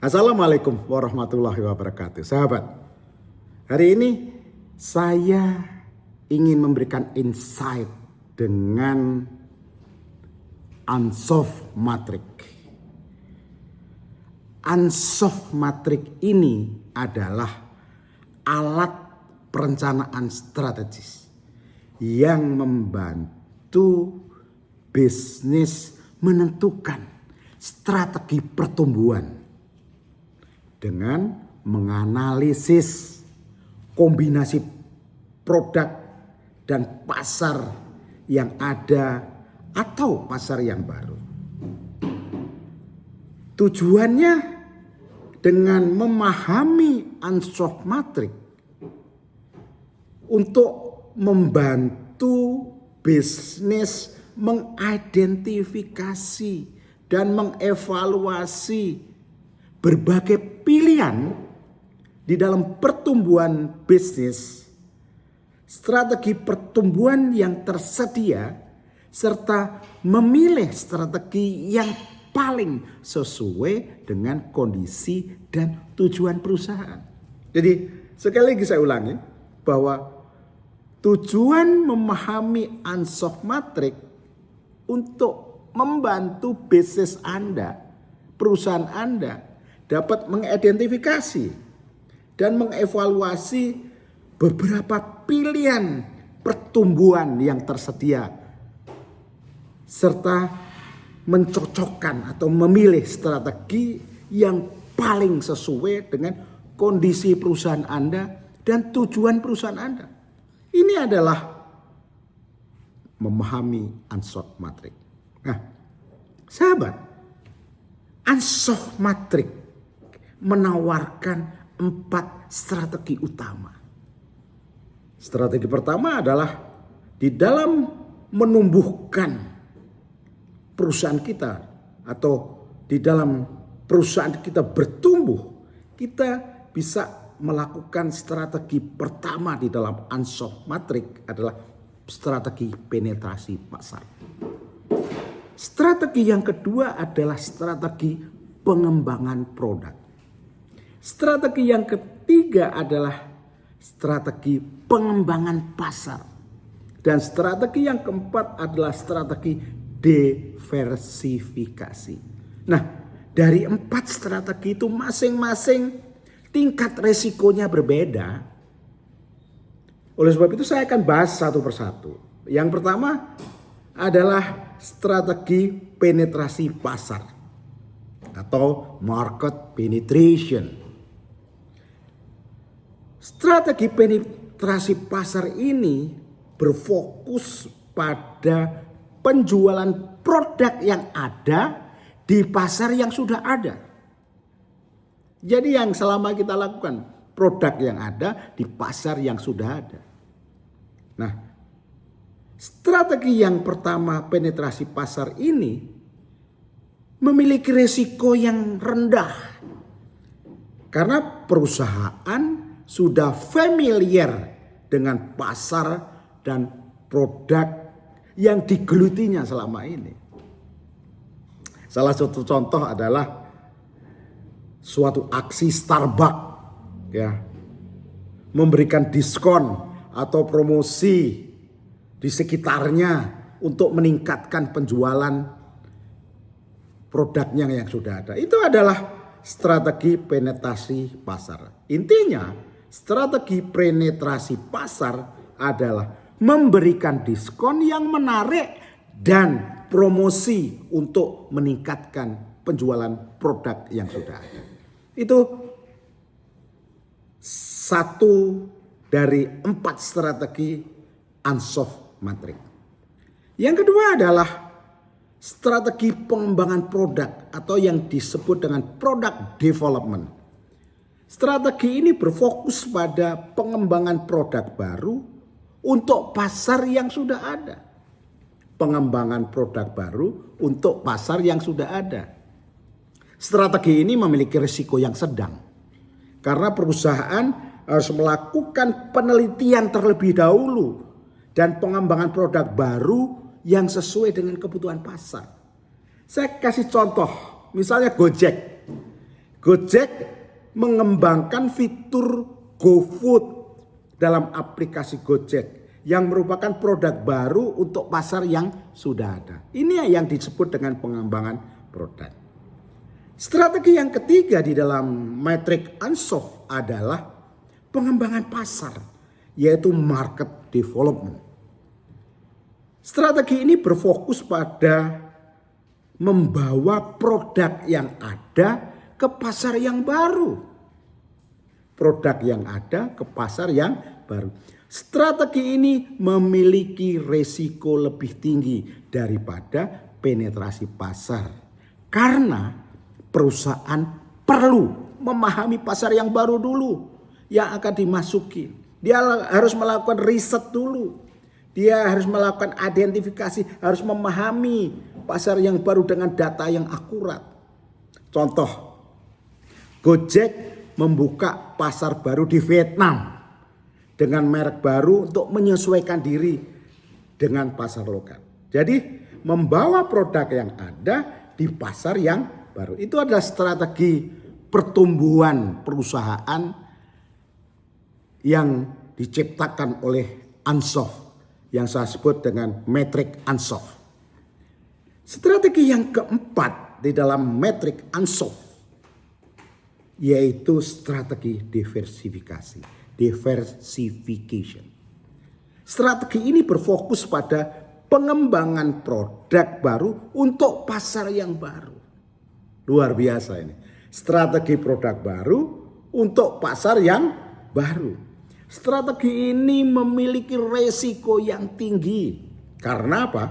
Assalamualaikum warahmatullahi wabarakatuh. Sahabat, hari ini saya ingin memberikan insight dengan unsolved matrix. Unsolved matrix ini adalah alat perencanaan strategis yang membantu bisnis menentukan strategi pertumbuhan dengan menganalisis kombinasi produk dan pasar yang ada atau pasar yang baru. Tujuannya dengan memahami unsolved matrix untuk membantu bisnis mengidentifikasi dan mengevaluasi berbagai pilihan di dalam pertumbuhan bisnis, strategi pertumbuhan yang tersedia, serta memilih strategi yang paling sesuai dengan kondisi dan tujuan perusahaan. Jadi sekali lagi saya ulangi bahwa tujuan memahami unsolved matrix untuk membantu bisnis Anda, perusahaan Anda dapat mengidentifikasi dan mengevaluasi beberapa pilihan pertumbuhan yang tersedia serta mencocokkan atau memilih strategi yang paling sesuai dengan kondisi perusahaan Anda dan tujuan perusahaan Anda. Ini adalah memahami unsolved matrix. Nah, sahabat, unsolved matrix menawarkan 4 strategi utama. Strategi pertama adalah di dalam menumbuhkan perusahaan kita atau di dalam perusahaan kita bertumbuh, kita bisa melakukan strategi pertama di dalam unsolved matrix adalah strategi penetrasi pasar. Strategi yang kedua adalah strategi pengembangan produk. Strategi yang ketiga adalah strategi pengembangan pasar. Dan strategi yang keempat adalah strategi diversifikasi. Nah, dari 4 strategi itu masing-masing tingkat resikonya berbeda. Oleh sebab itu saya akan bahas satu persatu. Yang pertama adalah strategi penetrasi pasar atau market penetration. Strategi penetrasi pasar ini berfokus pada penjualan produk yang ada di pasar yang sudah ada. Jadi yang selama kita lakukan produk yang ada di pasar yang sudah ada. Nah, strategi yang pertama penetrasi pasar ini memiliki risiko yang rendah karena perusahaan sudah familiar dengan pasar dan produk yang digelutinya selama ini. Salah satu contoh adalah suatu aksi Starbucks ya, memberikan diskon atau promosi di sekitarnya untuk meningkatkan penjualan produknya yang sudah ada. Itu adalah strategi penetrasi pasar. Intinya, strategi penetrasi pasar adalah memberikan diskon yang menarik dan promosi untuk meningkatkan penjualan produk yang sudah ada. Itu satu dari 4 strategi unsolved matrix. Yang kedua adalah strategi pengembangan produk atau yang disebut dengan product development. Strategi ini berfokus pada pengembangan produk baru untuk pasar yang sudah ada. Pengembangan produk baru untuk pasar yang sudah ada. Strategi ini memiliki risiko yang sedang. Karena perusahaan harus melakukan penelitian terlebih dahulu dan pengembangan produk baru yang sesuai dengan kebutuhan pasar. Saya kasih contoh, misalnya Gojek. Gojek mengembangkan fitur GoFood dalam aplikasi Gojek yang merupakan produk baru untuk pasar yang sudah ada. Ini yang disebut dengan pengembangan produk. Strategi yang ketiga di dalam metrik Ansoff adalah pengembangan pasar, yaitu market development. Strategi ini berfokus pada membawa produk yang ada ke pasar yang baru. Produk yang ada ke pasar yang baru. Strategi ini memiliki resiko lebih tinggi daripada penetrasi pasar. Karena perusahaan perlu memahami pasar yang baru dulu yang akan dimasuki. Dia harus melakukan riset dulu. Dia harus melakukan identifikasi, harus memahami pasar yang baru dengan data yang akurat. Contoh, Gojek membuka pasar baru di Vietnam dengan merek baru untuk menyesuaikan diri dengan pasar lokal. Jadi membawa produk yang ada di pasar yang baru. Itu adalah strategi pertumbuhan perusahaan yang diciptakan oleh Ansoff yang saya sebut dengan metrik Ansoff. Strategi yang keempat di dalam metrik Ansoff yaitu strategi diversification. Strategi ini berfokus pada pengembangan produk baru untuk pasar yang baru. Luar biasa ini. Strategi produk baru untuk pasar yang baru. Strategi ini memiliki resiko yang tinggi. Karena apa?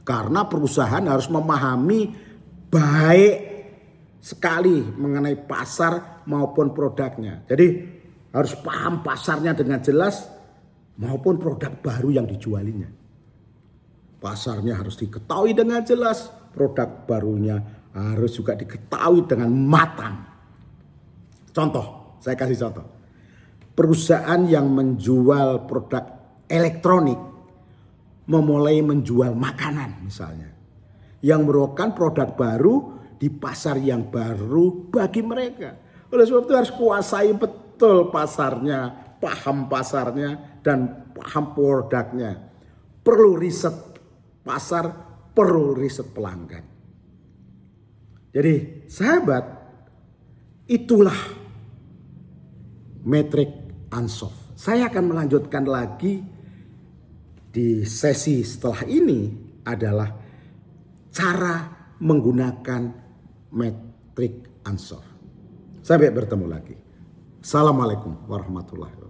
Karena perusahaan harus memahami baik sekali mengenai pasar maupun produknya. Jadi harus paham pasarnya dengan jelas maupun produk baru yang dijualinya. Pasarnya harus diketahui dengan jelas, produk barunya harus juga diketahui dengan matang. Contoh, saya kasih contoh. Perusahaan yang menjual produk elektronik memulai menjual makanan misalnya. Yang merupakan produk baru di pasar yang baru bagi mereka. Oleh sebab itu harus kuasai betul pasarnya, paham pasarnya dan paham produknya. Perlu riset pasar, perlu riset pelanggan. Jadi sahabat, itulah metrik Ansoff. Saya akan melanjutkan lagi di sesi setelah ini adalah cara menggunakan metrik Ansoff. Sampai bertemu lagi. Assalamualaikum warahmatullahi wabarakatuh.